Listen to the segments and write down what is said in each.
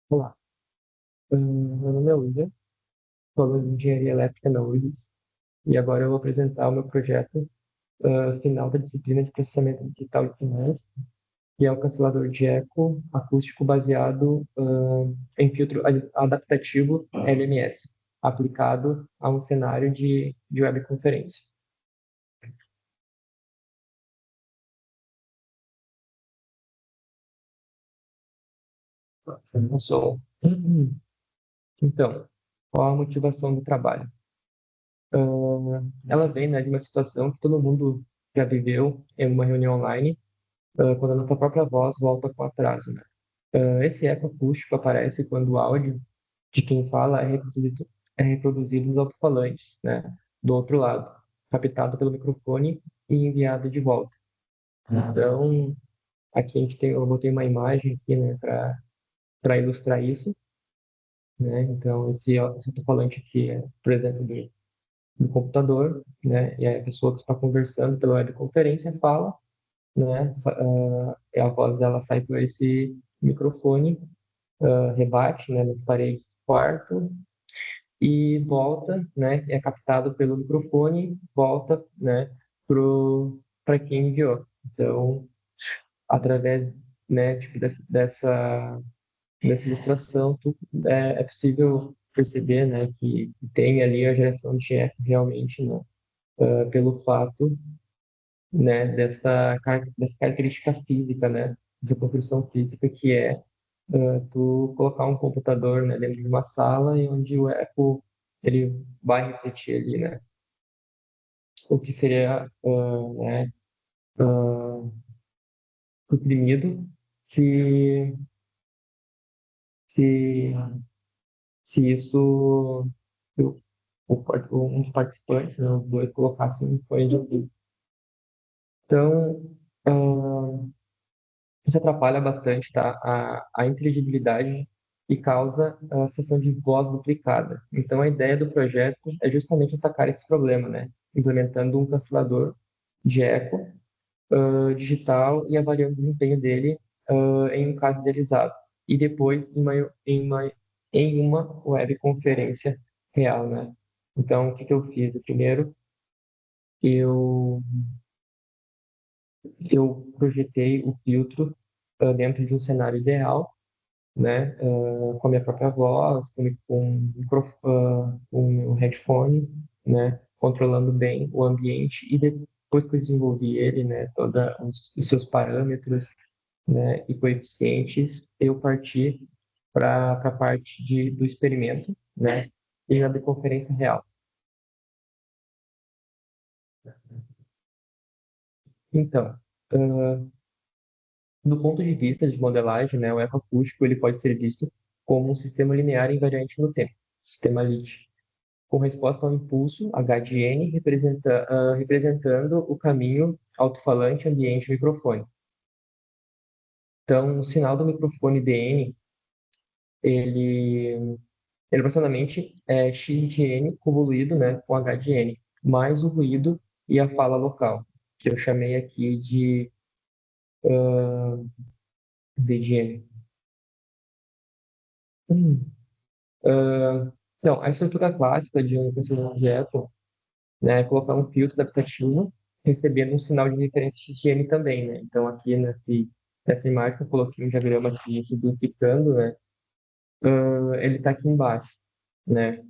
Olá, meu nome é William, sou aluno de Engenharia Elétrica na URGS e agora eu vou apresentar o meu projeto final da disciplina de Processamento Digital de Sinais, que é um cancelador de eco acústico baseado em filtro adaptativo LMS, aplicado a um cenário de webconferência. Eu sou... Então, qual a motivação do trabalho? Ela vem, né, de uma situação que todo mundo já viveu em uma reunião online, quando a nossa própria voz volta com atraso, né? Esse eco acústico aparece quando o áudio de quem fala é reproduzido nos alto-falantes, né? Do outro lado, captado pelo microfone e enviado de volta. Então, aqui a gente tem, eu botei uma imagem aqui, né, para ilustrar isso, né? Então, esse alto-falante aqui é, por exemplo, do computador, né? E aí a pessoa que está conversando pela webconferência fala, né? A voz dela sai por esse microfone, rebate, né, nas paredes do quarto e volta, né, é captado pelo microfone, volta, né, para quem enviou. Então, através, né, tipo, dessa ilustração, é possível perceber, né, que tem ali a geração de eco realmente, né, pelo fato, né, dessa característica física, né, de construção física que é tu colocar um computador, né, dentro de uma sala e onde o eco ele vai refletir ali, né? O que seria, né, ah, suprimido se, se, se isso, se um dos participantes, né, os dois colocassem um fone de ouvido. Então, isso atrapalha bastante, tá? A inteligibilidade e causa a sensação de voz duplicada. Então, a ideia do projeto é justamente atacar esse problema, né? Implementando um cancelador de eco digital e avaliando o desempenho dele em um caso idealizado. E depois em uma webconferência real, né? Então, o que que eu fiz? Primeiro, eu, eu projetei o filtro dentro de um cenário ideal, né, com a minha própria voz, com um headphone, né, controlando bem o ambiente e depois que eu desenvolvi ele, né, todos os seus parâmetros, né, e coeficientes, eu parti para a parte do experimento, né, e na conferência real. Então, uh, do ponto de vista de modelagem, né, o ecoacústico ele pode ser visto como um sistema linear invariante no tempo, sistema LIT, com resposta ao impulso H de N, representando o caminho alto-falante, ambiente, microfone. Então, o sinal do microfone DN, ele, ele proporcionalmente é X de N convoluído, né, com H de N, mais o ruído e a fala local, que eu chamei aqui de V de N. Hum. Então, a estrutura clássica de um processador de eco, né, é colocar um filtro adaptativo recebendo um sinal de referência XM também, né? Então, aqui nessa imagem que eu coloquei um diagrama aqui simplificando, né? Ele está aqui embaixo, né?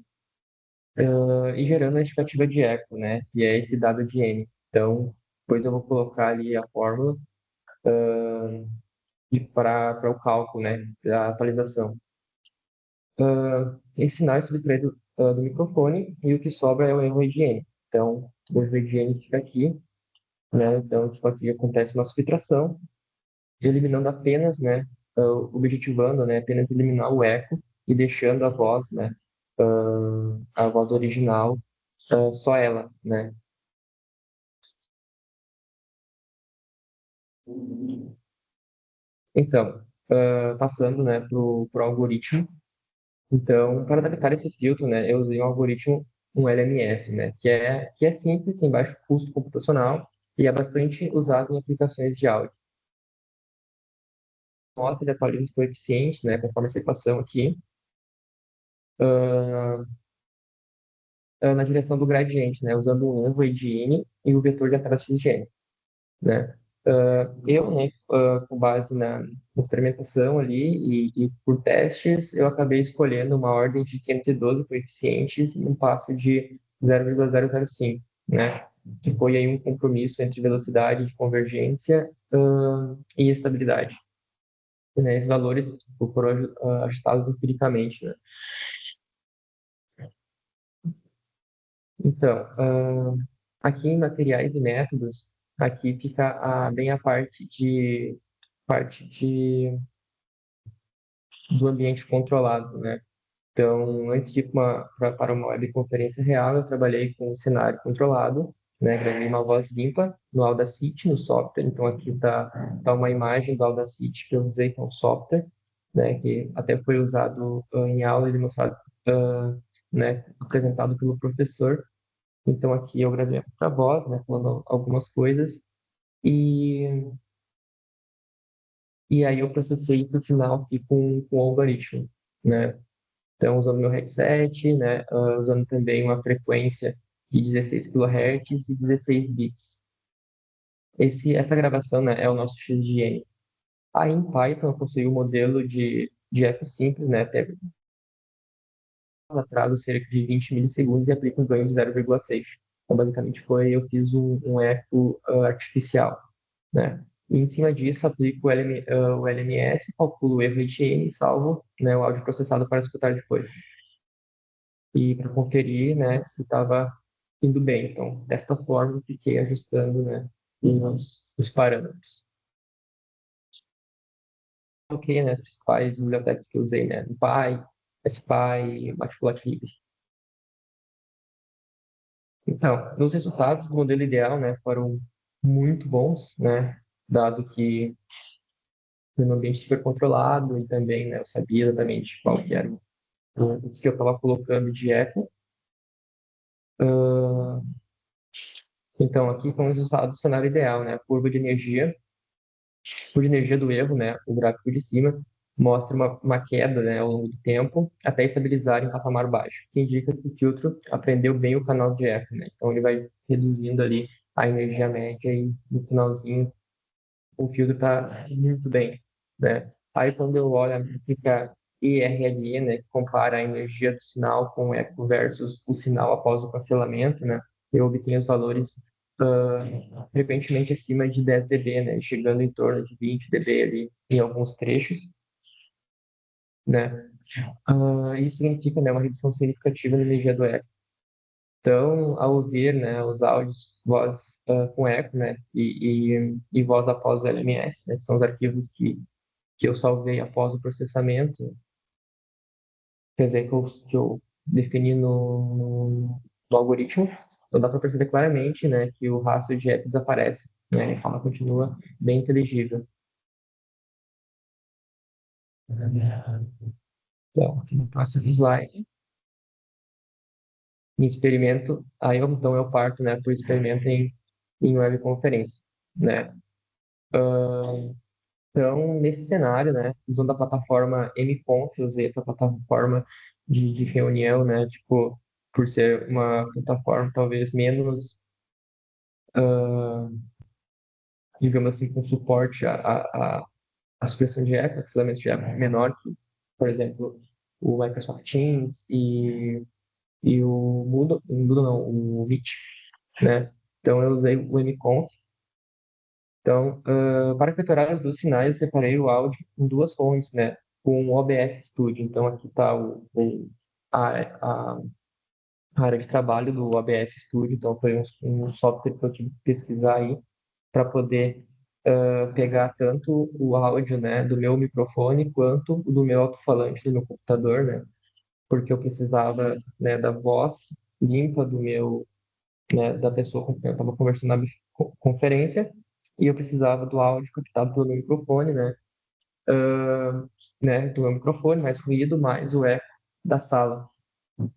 E gerando a estimativa de eco, né? E é esse dado de N. Então, depois eu vou colocar ali a fórmula para o cálculo, né? Da atualização. Esse sinal é subtraído do microfone e o que sobra é o erro de N. Então, o erro de N fica aqui, né? Então, tipo, aqui acontece uma subtração, eliminando apenas, né, objetivando, né, apenas eliminar o eco e deixando a voz, né, a voz original, só ela, né. Então, passando, né, pro algoritmo. Então, para adaptar esse filtro, né, eu usei um algoritmo, um LMS, né, que é simples, tem baixo custo computacional e é bastante usado em aplicações de áudio. nota, ele atualiza os coeficientes, né, conforme essa equação aqui, ah, na direção do gradiente, né, usando um novo de n e o vetor de atraso de n, né. Eu, né, com base na experimentação ali e por testes, eu acabei escolhendo uma ordem de 512 coeficientes e um passo de 0,005, né, que foi aí um compromisso entre velocidade de convergência, e estabilidade, né, esses valores foram ajustados empiricamente, né. Então, aqui em materiais e métodos, aqui fica bem a parte de do ambiente controlado, né? Então, antes de ir para uma webconferência real, eu trabalhei com um cenário controlado, né? Gravei uma voz limpa no Audacity, no software. Então, aqui tá uma imagem do Audacity que eu usei com o software, né? Que até foi usado em aula e demonstrado, né? Apresentado pelo professor. Então, aqui eu gravei a voz, né? Falando algumas coisas. E, e aí eu processei esse sinal aqui com o algoritmo, né? Então, usando meu headset, né, usando também uma frequência de 16 kHz e 16 bits. Essa gravação, né, é o nosso XGN. Aí, em Python, eu construí um modelo de eco simples, né, pego um atraso cerca de 20 milissegundos e aplico um ganho de 0,6. Então, basicamente, eu fiz um eco artificial, né. E, em cima disso, aplico o LMS, calculo o erro ETN e salvo, né, o áudio processado para escutar depois. E para conferir, né, se estava indo bem. Então, desta forma, eu fiquei ajustando, né, os parâmetros. Ok, né, as principais bibliotecas que eu usei, né, NumPy, SciPy, Matplotlib. Então, nos resultados do modelo ideal, né, foram muito bons, né, dado que foi num ambiente super controlado e também, né, eu sabia exatamente qual que era o que eu estava colocando de eco. Ah, então, aqui estão os resultados do cenário ideal, né, a curva de energia por energia do erro, né, o gráfico de cima, mostra uma queda, né, ao longo do tempo, até estabilizar em patamar baixo, que indica que o filtro aprendeu bem o canal de eco, né? Então ele vai reduzindo ali a energia média e no finalzinho o filtro está muito bem, né? Aí quando eu olho a métrica ERLE, né, que compara a energia do sinal com o eco versus o sinal após o cancelamento, né, eu obtenho os valores frequentemente acima de 10 dB, né, chegando em torno de 20 dB ali em alguns trechos, né. Isso significa, né, uma redução significativa da energia do eco. Então, ao ouvir, né, os áudios, voz com eco, né, e voz após o LMS, né, que são os arquivos que eu salvei após o processamento, quer dizer, que eu defini no algoritmo, então dá para perceber claramente, né, que o rastro de app desaparece, né, e a fala continua bem inteligível. Então, aqui no próximo slide, em experimento, aí então eu parto, né, para o experimento em webconferência, né. Então, nesse cenário, né, usando a plataforma MConf, eu usei essa plataforma de reunião, né, tipo, por ser uma plataforma talvez menos, ah, digamos assim, com suporte à supressão de eco, cancelamento de eco menor que, por exemplo, o Microsoft Teams e o Moodle não, o Meet, né? Então, eu usei o MConf. Então, para capturar os dois sinais, eu separei o áudio em duas fontes, né? Com o OBS Studio. Então, aqui está a, a área de trabalho do OBS Studio. Então, foi um software que eu tive que pesquisar aí para poder pegar tanto o áudio, né, do meu microfone quanto o do meu alto-falante do meu computador, né? Porque eu precisava, né, da voz limpa né, da pessoa com quem eu estava conversando na conferência, e eu precisava do áudio captado pelo meu microfone, né, do meu microfone, mais ruído, mais o eco da sala,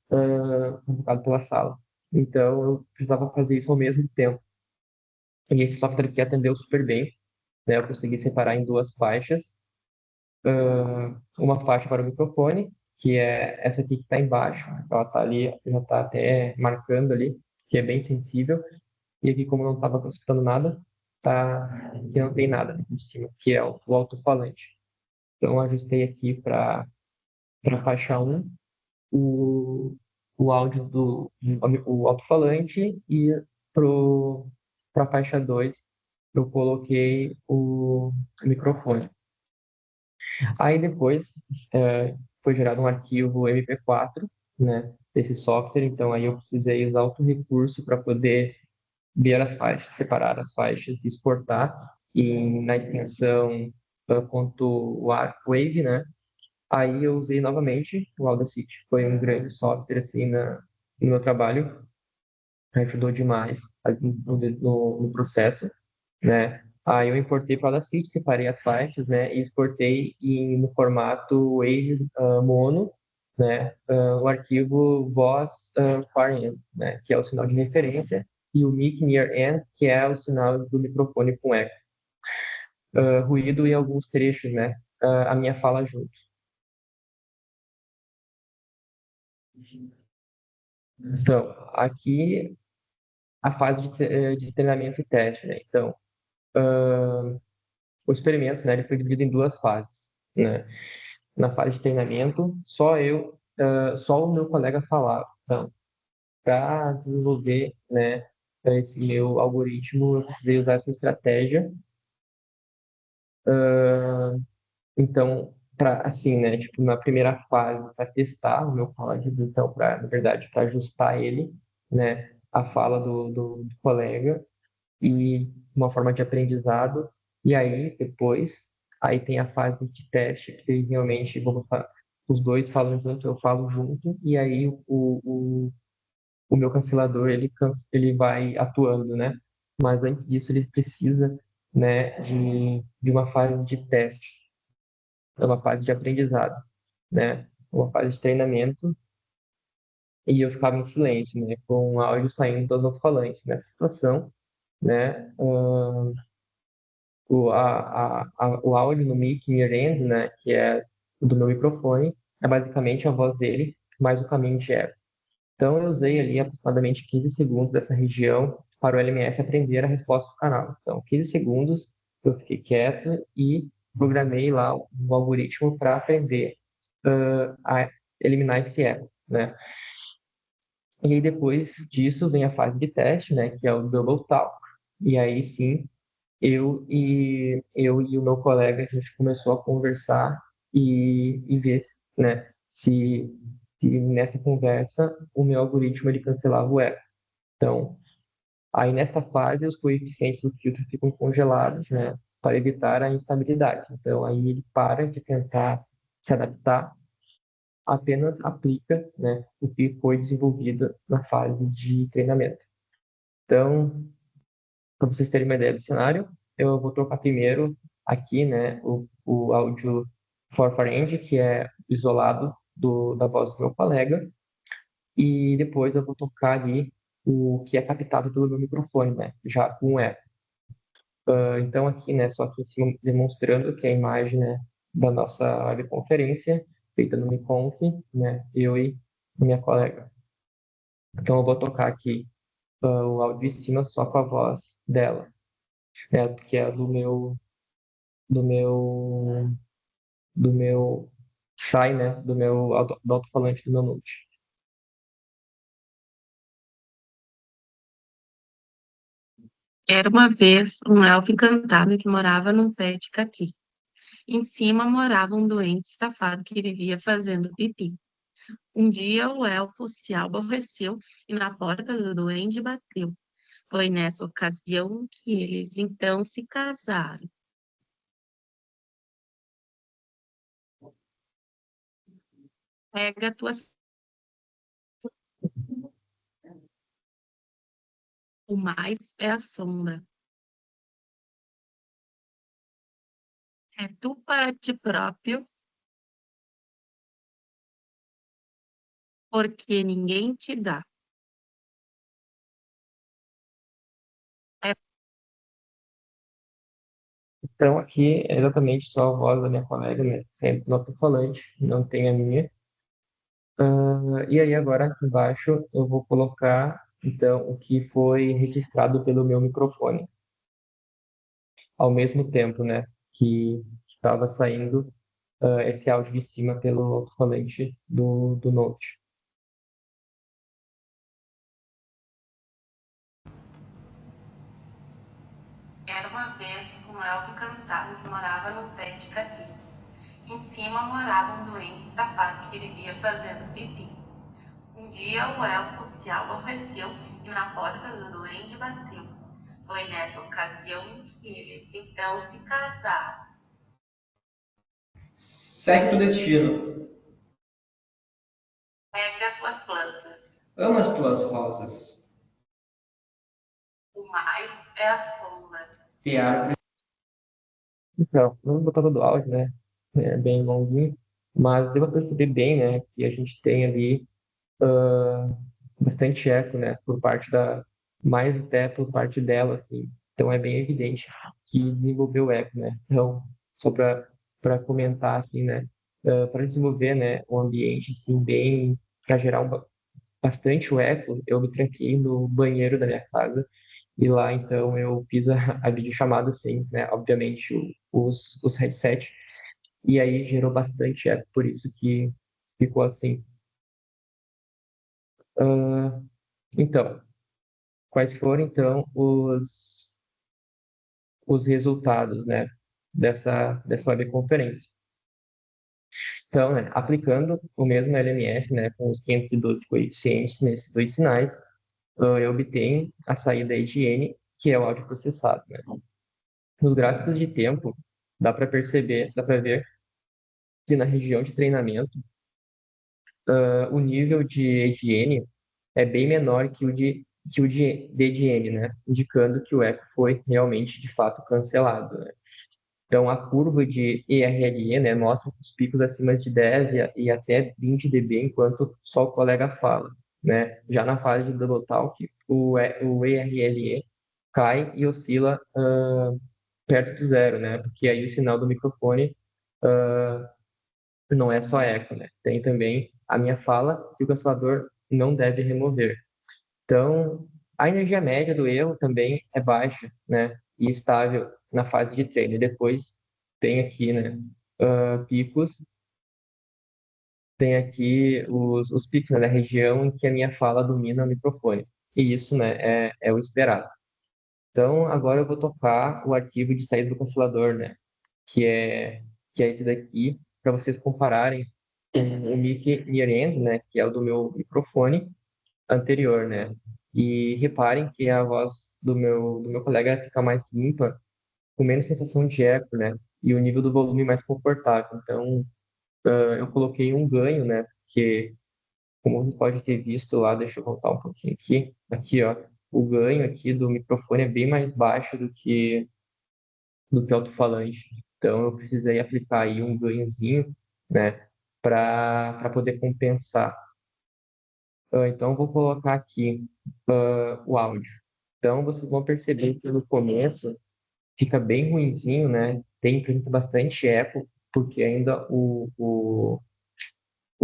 provocado pela sala. Então, eu precisava fazer isso ao mesmo tempo. E esse software aqui atendeu super bem, né? Eu consegui separar em duas faixas, uma faixa para o microfone, que é essa aqui que está embaixo. Ela está ali, já está até marcando ali, que é bem sensível. E aqui, como não estava escutando nada, tá, que não tem nada aqui em cima, que é o alto-falante. Então, eu ajustei aqui para faixa um o, o áudio o alto-falante e para a faixa 2 eu coloquei o microfone. Aí depois foi gerado um arquivo MP4, né, desse software, então aí eu precisei usar outro recurso para poder ver as faixas, separar as faixas e exportar e na extensão .wave, né? Aí eu usei novamente o Audacity, foi um grande software assim no meu trabalho, ajudou demais no processo, né? Aí eu importei para o Audacity, separei as faixas, né? E exportei no formato Wave mono, né? O arquivo voz far end, né? Que é o sinal de referência, e o mic near end, que é o sinal do microfone com eco. Ruído em alguns trechos, né? A minha fala junto. Então, aqui a fase de treinamento e teste, né? Então, o experimento, né? Ele foi dividido em duas fases, né? Na fase de treinamento, só o meu colega falava. Então, para desenvolver, né, esse meu algoritmo, eu precisei usar essa estratégia. Então, para assim, né, tipo, na primeira fase, para testar o meu código, então, para, na verdade, para ajustar ele, né, a fala do colega e uma forma de aprendizado. E aí, depois, aí tem a fase de teste, que realmente os dois falam junto, eu falo junto, e aí o meu cancelador ele vai atuando, né? Mas antes disso ele precisa, né, de uma fase de teste, é uma fase de aprendizado, né? Uma fase de treinamento e eu ficava em silêncio, né, com o áudio saindo dos alto-falantes. Nessa situação, né, o áudio no mic mirando, né, que é o do meu microfone, é basicamente a voz dele mais o caminho de eco. Então, eu usei ali aproximadamente 15 segundos dessa região para o LMS aprender a resposta do canal. Então, 15 segundos eu fiquei quieto e programei lá o algoritmo para aprender a eliminar esse erro, né? E aí, depois disso, vem a fase de teste, né, que é o Double Talk. E aí, sim, eu e o meu colega, a gente começou a conversar e ver, né, se nessa conversa o meu algoritmo ele cancelava o erro. Então, aí nesta fase os coeficientes do filtro ficam congelados, né, para evitar a instabilidade. Então, aí ele para de tentar se adaptar, apenas aplica, né, o que foi desenvolvido na fase de treinamento. Então, para vocês terem uma ideia do cenário, eu vou tocar primeiro aqui, né, o áudio for end, que é isolado da voz do meu colega, e depois eu vou tocar ali o que é captado pelo meu microfone, né, já com eco. Então aqui, né, só aqui em cima demonstrando que é a imagem, né, da nossa webconferência feita no Miconf, né, eu e minha colega. Então eu vou tocar aqui o áudio de cima só com a voz dela, né, que é do meu, do meu sai, né, do alto-falante do meu Note. Era uma vez um elfo encantado que morava num pé de caqui. Em cima morava um doente safado que vivia fazendo pipi. Um dia o elfo se aborreceu e na porta do duende bateu. Foi nessa ocasião que eles então se casaram. Pega tuas. O mais é a sombra. É tu para ti próprio, porque ninguém te dá. É Então, aqui é exatamente só a voz da minha colega, né? Sempre no alto-falante, não tem a minha. E aí, agora aqui embaixo, eu vou colocar, então, o que foi registrado pelo meu microfone, ao mesmo tempo, né? Que estava saindo, esse áudio de cima pelo alto-falante do Note. Era uma vez um elfo encantado que morava no pé de caqui. Em cima morava um doente safado que vivia fazendo pipi. Um dia o elfo se aborreceu e na porta do doente bateu. Foi nessa ocasião que eles então se casaram. Segue o destino. Pega tuas plantas. Ama as tuas rosas. O mais é a sombra. Vê árvores. Então, vamos botar todo o áudio, né? É bem longuinho, mas deu pra perceber bem, né? Que a gente tem ali ah, bastante eco, né? Por parte mais até por parte dela, assim. Então é bem evidente que desenvolveu eco, né? Então, só para comentar, assim, né? Para desenvolver, né? O ambiente, assim, bem, para gerar bastante o eco, eu me tranquei no banheiro da minha casa e lá, então, eu fiz a videochamada, assim, né? Obviamente, os headsets, e aí gerou bastante eco, por isso que ficou assim. Ah, então, quais foram, então, os resultados, né, dessa webconferência? Então, né, aplicando o mesmo LMS, né, com os 512 coeficientes nesses dois sinais, eu obtenho a saída IGN, que é o áudio processado, né? Nos gráficos de tempo, dá para ver que na região de treinamento, o nível de EDN é bem menor que o de DDN, né? Indicando que o eco foi realmente, de fato, cancelado, né? Então, a curva de ERLE, né, mostra os picos acima de 10 e até 20 dB, enquanto só o colega fala, né? Já na fase de Double Talk, o ERLE cai e oscila perto do zero, né? Porque aí o sinal do microfone não é só eco, né? Tem também a minha fala que o cancelador não deve remover. Então, a energia média do erro também é baixa, né? E estável na fase de treino. E depois tem aqui, né, picos, tem aqui os picos, né, da região em que a minha fala domina o microfone. E isso, né, é o esperado. Então, agora eu vou tocar o arquivo de saída do cancelador, né? Que é, que é esse daqui, para vocês compararem com o mic near end, né? Que é o do meu microfone anterior, né? E reparem que a voz do meu colega fica mais limpa, com menos sensação de eco, né? E o nível do volume mais confortável. Então, eu coloquei um ganho, né? Porque, como você pode ter visto lá, deixa eu voltar um pouquinho aqui. Aqui, ó, o ganho aqui do microfone é bem mais baixo do que alto-falante. Então, eu precisei aplicar aí um ganhozinho, né? Para poder compensar. Então, eu vou colocar aqui o áudio. Então, vocês vão perceber que no começo fica bem ruinzinho, né? Tem bastante eco, porque ainda o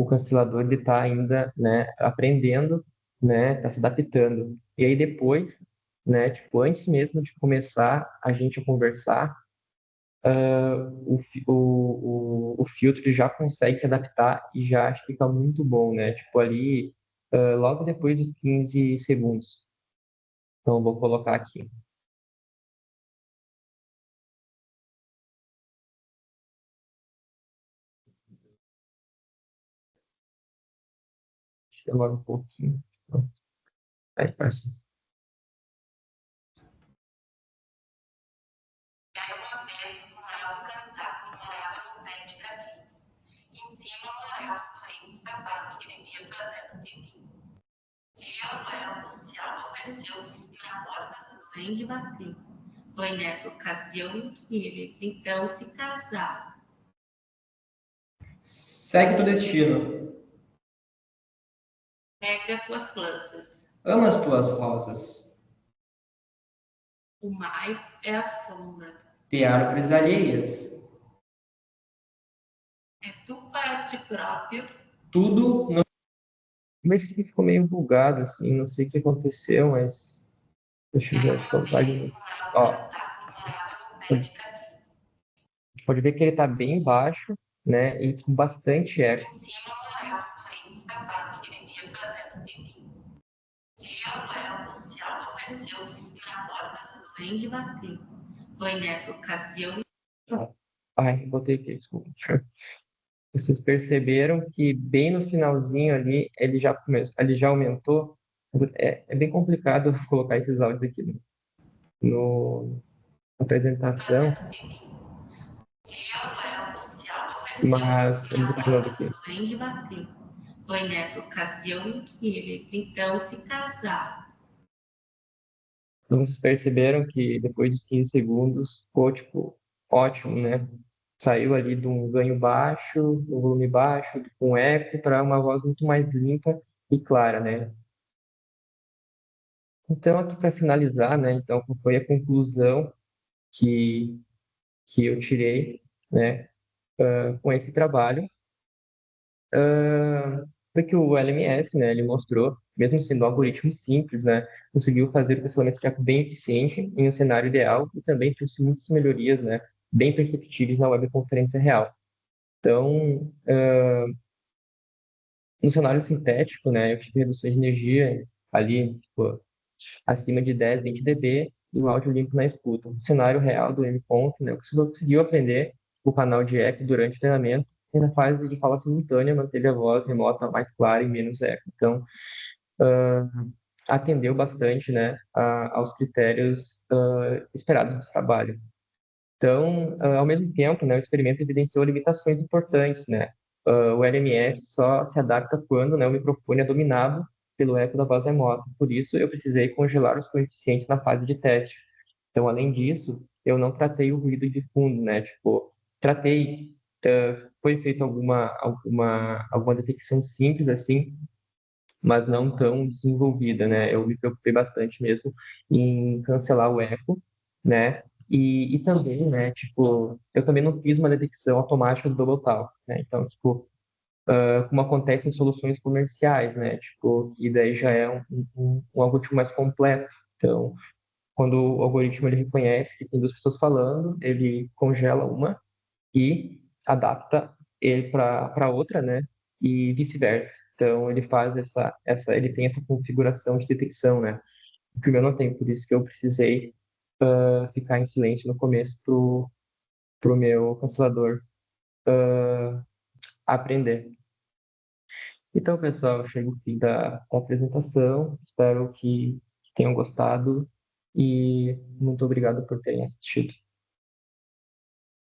cancelador ele está ainda, né, aprendendo, né, está se adaptando. E aí depois, né, tipo, antes mesmo de começar a gente a conversar, o filtro ele já consegue se adaptar e já fica muito bom, né? Tipo, ali, logo depois dos 15 segundos. Então, eu vou colocar aqui. Demora um pouquinho. Aí, passa. Era uma vez um elfo encantado que morava no pé de caqui. Em cima morava um doente safado que vivia fazendo pipi. Um dia o elfo se aborreceu e na porta do duende bateu. Foi nessa ocasião que eles então se casaram. Segue o destino. Pega tuas plantas. Ama as tuas rosas. O mais é a sombra. de árvores alheias. É tu para ti próprio. Tudo no Mas esse ficou meio bugado, assim, não sei o que aconteceu, mas deixa eu ver, acho que eu Vez, ali. um elfo Ó, encantado que morava no pé pode de caqui. pode ver que ele tá bem baixo, né, e com bastante eco. Em cima morava um doente safado que vivia fazendo pipi. Um dia o elfo se aborreceu e na porta do duende bateu. Foi nessa ocasião. Ai, botei aqui, desculpa. Vocês perceberam que bem no finalzinho ali ele já começou, ele já aumentou. É bem complicado colocar esses áudios aqui no apresentação, Fazendo pipi. Um dia o elfo se aborreceu mas e eu vou na botar de novo porta aqui. do duende bateu. Foi nessa ocasião em que eles então se casaram. Então, vocês perceberam que depois dos 15 segundos ficou, tipo, ótimo, né? Saiu ali de um ganho baixo, um volume baixo, com eco, para uma voz muito mais limpa e clara, né? Então, aqui para finalizar, né? Então, qual foi a conclusão que, que eu tirei, né? Com esse trabalho? Foi que o LMS, né? Ele mostrou, mesmo sendo um algoritmo simples, né? Conseguiu fazer o cancelamento de eco bem eficiente em um cenário ideal e também trouxe muitas melhorias, né? Bem perceptíveis na webconferência real. Então, no cenário sintético, né, eu tive reduções de energia ali, tipo, acima de 10, 20 dB e o áudio limpo na escuta. No cenário real do M-Ponto, né, o Silva conseguiu aprender o canal de eco durante o treinamento e na fase de fala simultânea manteve a voz remota mais clara e menos eco. Então, atendeu bastante, né, aos critérios esperados do trabalho. Então, ao mesmo tempo, né, o experimento evidenciou limitações importantes, né? O LMS só se adapta quando, né, o microfone é dominado pelo eco da voz remota. Por isso, eu precisei congelar os coeficientes na fase de teste. Então, além disso, eu não tratei o ruído de fundo, né? Tipo, tratei, foi feita alguma detecção simples, assim, mas não tão desenvolvida, né? Eu me preocupei bastante mesmo em cancelar o eco, né? E também, né, tipo, eu também não fiz uma detecção automática do double talk, né? Então, tipo, como acontece em soluções comerciais, né? Tipo, que daí já é um algoritmo mais completo. Então, quando o algoritmo ele reconhece que tem duas pessoas falando, ele congela uma e adapta ele para outra, né? E vice-versa. Então ele faz ele tem essa configuração de detecção, né? O que o meu não tem, por isso que eu precisei ficar em silêncio no começo pro meu cancelador aprender. Então, pessoal, chego ao fim da apresentação. Espero que tenham gostado e muito obrigado por terem assistido.